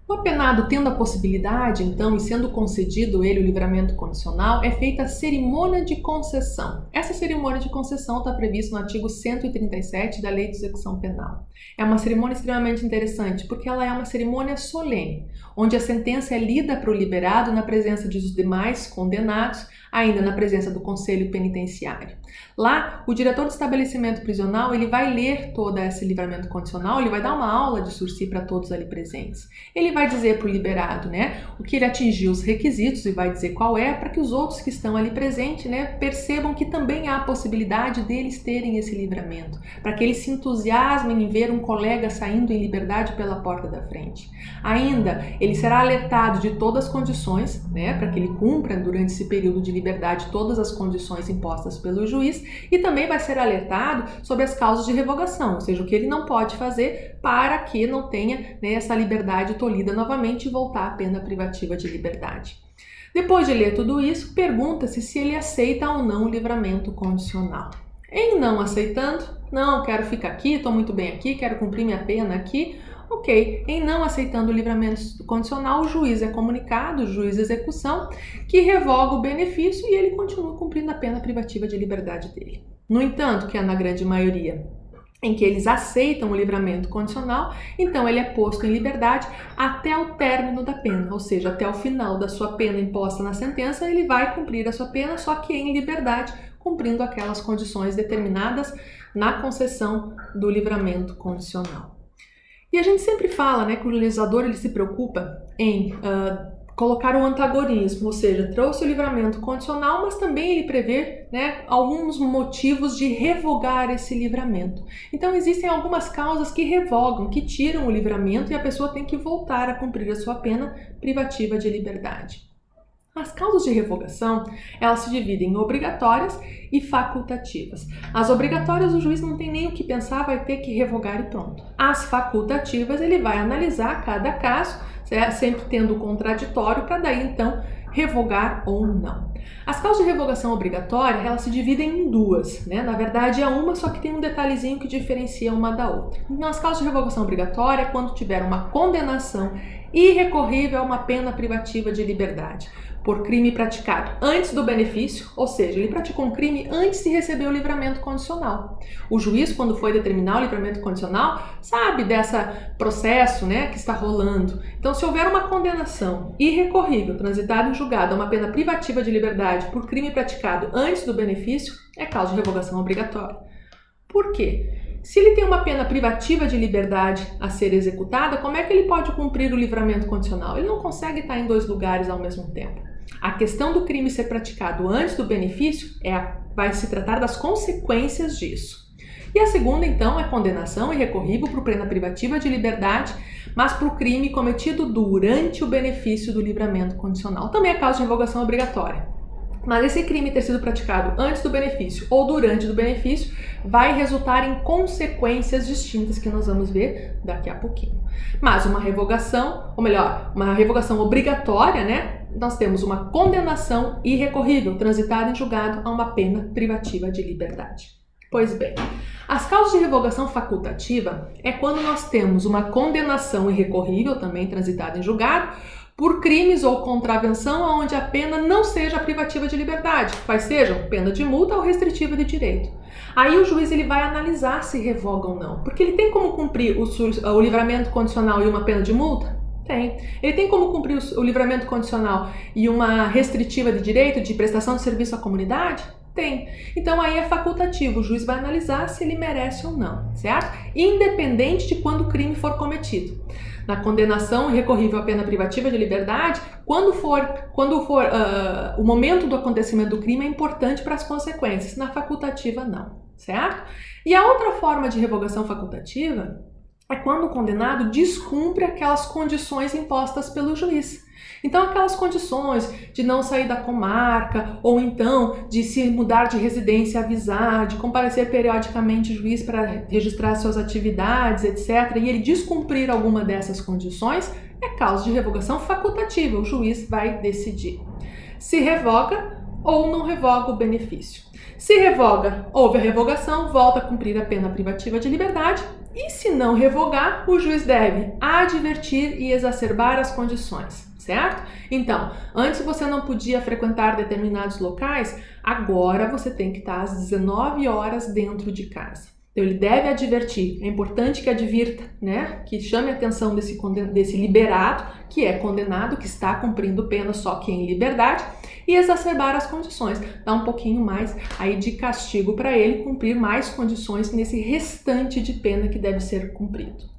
O apenado tendo a possibilidade, então, e sendo concedido ele o livramento condicional, é feita a cerimônia de concessão. Essa cerimônia de concessão está prevista no artigo 137 da Lei de Execução Penal. É uma cerimônia extremamente interessante, porque ela é uma cerimônia solene, onde a sentença é lida para o liberado na presença dos demais condenados, ainda na presença do Conselho Penitenciário. Lá, o diretor do estabelecimento prisional ele vai ler todo esse livramento condicional, ele vai dar uma aula de sursi para todos ali presentes. Ele vai dizer para o liberado, o que ele atingiu os requisitos e vai dizer qual é, para que os outros que estão ali presentes, percebam que também há a possibilidade deles terem esse livramento, para que eles se entusiasmem em ver um colega saindo em liberdade pela porta da frente. Ainda, ele será alertado de todas as condições, para que ele cumpra durante esse período de liberdade todas as condições impostas pelo juiz, e também vai ser alertado sobre as causas de revogação, ou seja, o que ele não pode fazer para que não tenha essa liberdade tolhida novamente e voltar à pena privativa de liberdade. Depois de ler tudo isso, pergunta-se se ele aceita ou não o livramento condicional. Em não aceitando, não, quero ficar aqui, estou muito bem aqui, quero cumprir minha pena aqui, ok. Em não aceitando o livramento condicional, o juiz é comunicado, o juiz de execução, que revoga o benefício e ele continua cumprindo a pena privativa de liberdade dele. No entanto, que é na grande maioria em que eles aceitam o livramento condicional, então ele é posto em liberdade até o término da pena, ou seja, até o final da sua pena imposta na sentença, ele vai cumprir a sua pena, só que em liberdade, cumprindo aquelas condições determinadas na concessão do livramento condicional. E a gente sempre fala que o legislador ele se preocupa em colocar o antagonismo, ou seja, trouxe o livramento condicional, mas também ele prevê alguns motivos de revogar esse livramento. Então existem algumas causas que revogam, que tiram o livramento e a pessoa tem que voltar a cumprir a sua pena privativa de liberdade. As causas de revogação, elas se dividem em obrigatórias e facultativas. As obrigatórias, o juiz não tem nem o que pensar, vai ter que revogar e pronto. As facultativas, ele vai analisar cada caso, sempre tendo o contraditório, para daí então revogar ou não. As causas de revogação obrigatória, elas se dividem em duas, Na verdade é uma, só que tem um detalhezinho que diferencia uma da outra. Então, as causas de revogação obrigatória é quando tiver uma condenação irrecorrível a uma pena privativa de liberdade por crime praticado antes do benefício, ou seja, ele praticou um crime antes de receber o livramento condicional. O juiz, quando foi determinar o livramento condicional, sabe desse processo que está rolando. Então, se houver uma condenação irrecorrível, transitada em julgado a uma pena privativa de liberdade por crime praticado antes do benefício, é causa de revogação obrigatória. Por quê? Se ele tem uma pena privativa de liberdade a ser executada, como é que ele pode cumprir o livramento condicional? Ele não consegue estar em dois lugares ao mesmo tempo. A questão do crime ser praticado antes do benefício vai se tratar das consequências disso. E a segunda, então, é condenação irrecorrível por pena privativa de liberdade, mas para o crime cometido durante o benefício do livramento condicional. Também é causa de revogação obrigatória. Mas esse crime ter sido praticado antes do benefício ou durante o benefício vai resultar em consequências distintas que nós vamos ver daqui a pouquinho. Mas uma revogação, ou melhor, uma revogação obrigatória, nós temos uma condenação irrecorrível, transitada em julgado a uma pena privativa de liberdade. Pois bem, as causas de revogação facultativa é quando nós temos uma condenação irrecorrível, também transitada em julgado, por crimes ou contravenção onde a pena não seja privativa de liberdade, quais sejam pena de multa ou restritiva de direito. Aí o juiz ele vai analisar se revoga ou não, porque ele tem como cumprir o livramento condicional e uma pena de multa? Tem. Ele tem como cumprir o livramento condicional e uma restritiva de direito de prestação de serviço à comunidade? Tem. Então aí é facultativo, o juiz vai analisar se ele merece ou não, certo? Independente de quando o crime for cometido. Na condenação irrecorrível à pena privativa de liberdade, quando for o momento do acontecimento do crime é importante para as consequências, na facultativa não, certo? E a outra forma de revogação facultativa é quando o condenado descumpre aquelas condições impostas pelo juiz. Então, aquelas condições de não sair da comarca, ou então de se mudar de residência, avisar, de comparecer periodicamente ao juiz para registrar suas atividades, etc., e ele descumprir alguma dessas condições, é causa de revogação facultativa. O juiz vai decidir se revoga ou não revoga o benefício. Se revoga, houve a revogação, volta a cumprir a pena privativa de liberdade E se não revogar, o juiz deve advertir e exacerbar as condições, certo? Então, antes você não podia frequentar determinados locais, agora você tem que estar às 19 horas dentro de casa. Então, ele deve advertir, é importante que advirta, né? Que chame a atenção desse liberado, que é condenado, que está cumprindo pena só que em liberdade, e exacerbar as condições, dar um pouquinho mais aí de castigo para ele cumprir mais condições nesse restante de pena que deve ser cumprido.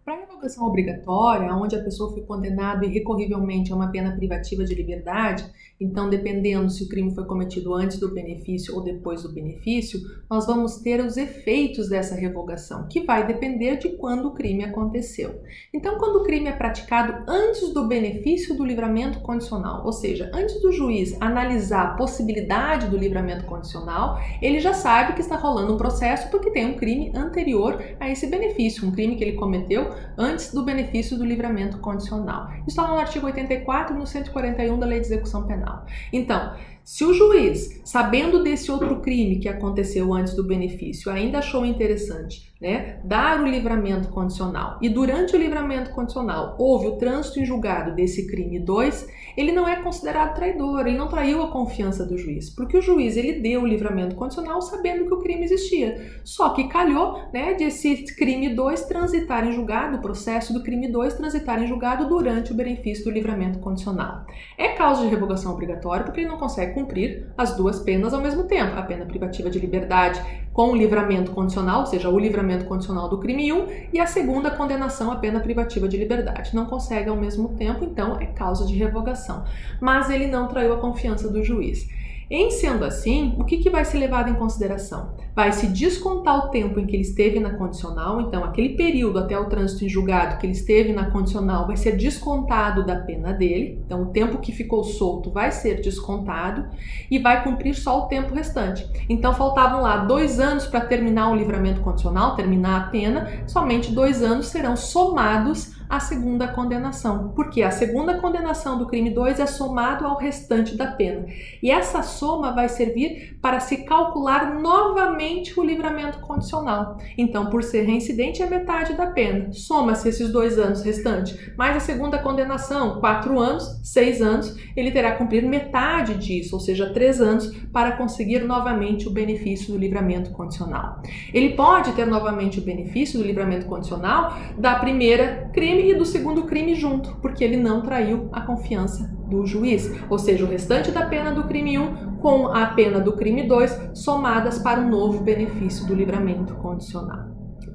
Para a revogação obrigatória, onde a pessoa foi condenada irrecorrivelmente a uma pena privativa de liberdade, então dependendo se o crime foi cometido antes do benefício ou depois do benefício, nós vamos ter os efeitos dessa revogação, que vai depender de quando o crime aconteceu. Então, quando o crime é praticado antes do benefício do livramento condicional, ou seja, antes do juiz analisar a possibilidade do livramento condicional, ele já sabe que está rolando um processo porque tem um crime anterior a esse benefício, um crime que ele cometeu antes do benefício do livramento condicional. Isso está no artigo 84 e no 141 da Lei de Execução Penal. Então, se o juiz, sabendo desse outro crime que aconteceu antes do benefício, ainda achou interessante, né, dar o livramento condicional e durante o livramento condicional houve o trânsito em julgado desse crime 2, ele não é considerado traidor, ele não traiu a confiança do juiz, porque o juiz ele deu o livramento condicional sabendo que o crime existia, só que calhou, né, de esse crime 2 transitar em julgado, o processo do crime 2 transitar em julgado durante o benefício do livramento condicional. É causa de revogação obrigatória porque ele não consegue cumprir as duas penas ao mesmo tempo, a pena privativa de liberdade com o livramento condicional, ou seja, o livramento condicional do crime 1 e a segunda condenação à pena privativa de liberdade. Não consegue ao mesmo tempo, então é causa de revogação. Mas ele não traiu a confiança do juiz. Em sendo assim, o que vai ser levado em consideração? Vai se descontar o tempo em que ele esteve na condicional, então aquele período até o trânsito em julgado que ele esteve na condicional vai ser descontado da pena dele, então o tempo que ficou solto vai ser descontado e vai cumprir só o tempo restante. Então faltavam lá 2 anos para terminar o livramento condicional, terminar a pena, somente 2 anos serão somados à segunda condenação, porque a segunda condenação do crime 2 é somado ao restante da pena. E essa soma vai servir para se calcular novamente o livramento condicional. Então, por ser reincidente, é metade da pena. Soma-se esses 2 anos restantes, mais a segunda condenação, 4 anos, 6 anos, ele terá que cumprir metade disso, ou seja, 3 anos, para conseguir novamente o benefício do livramento condicional. Ele pode ter novamente o benefício do livramento condicional da primeira crime e do segundo crime junto, porque ele não traiu a confiança do juiz, ou seja, o restante da pena do crime 1 com a pena do crime 2 somadas para um novo benefício do livramento condicional.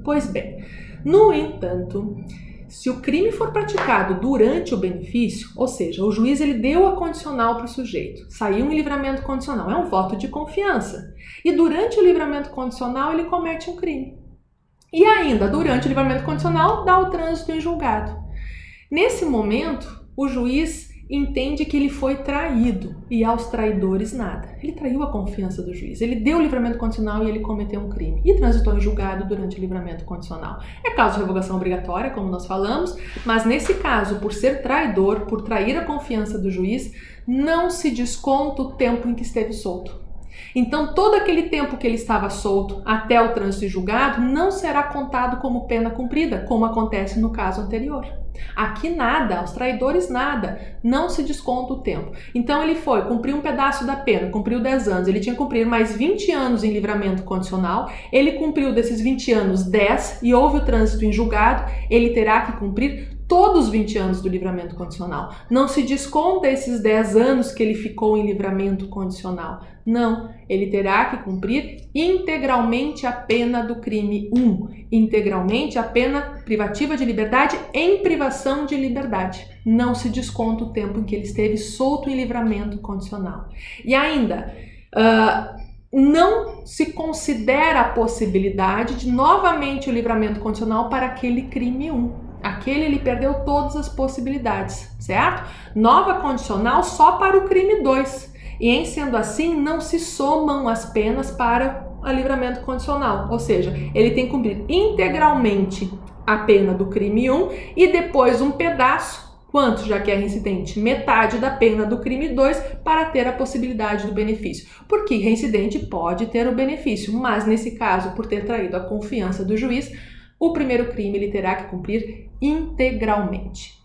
Pois bem, no entanto, se o crime for praticado durante o benefício, ou seja, o juiz ele deu a condicional para o sujeito, saiu em livramento condicional, é um voto de confiança, e durante o livramento condicional ele comete um crime. E ainda, durante o livramento condicional, dá o trânsito em julgado. Nesse momento, o juiz entende que ele foi traído e aos traidores nada. Ele traiu a confiança do juiz. Ele deu o livramento condicional e ele cometeu um crime. E transitou em julgado durante o livramento condicional. É caso de revogação obrigatória, como nós falamos, mas nesse caso, por ser traidor, por trair a confiança do juiz, não se desconta o tempo em que esteve solto. Então, todo aquele tempo que ele estava solto até o trânsito em julgado não será contado como pena cumprida, como acontece no caso anterior. Aqui nada, aos traidores nada, não se desconta o tempo. Então ele cumpriu um pedaço da pena, cumpriu 10 anos, ele tinha que cumprir mais 20 anos em livramento condicional, ele cumpriu desses 20 anos 10 e houve o trânsito em julgado, ele terá que cumprir todos os 20 anos do livramento condicional. Não se desconta esses 10 anos que ele ficou em livramento condicional. Não, ele terá que cumprir integralmente a pena do crime 1, integralmente a pena privativa de liberdade em privação de liberdade. Não se desconta o tempo em que ele esteve solto em livramento condicional. E ainda, não se considera a possibilidade de novamente o livramento condicional para aquele crime 1. Aquele ele perdeu todas as possibilidades, certo? Nova condicional só para o crime 2. E em sendo assim, não se somam as penas para o livramento condicional. Ou seja, ele tem que cumprir integralmente a pena do crime 1 e depois um pedaço, quanto já que é reincidente? Metade da pena do crime 2 para ter a possibilidade do benefício. Porque reincidente pode ter o benefício, mas nesse caso, por ter traído a confiança do juiz, o primeiro crime ele terá que cumprir integralmente.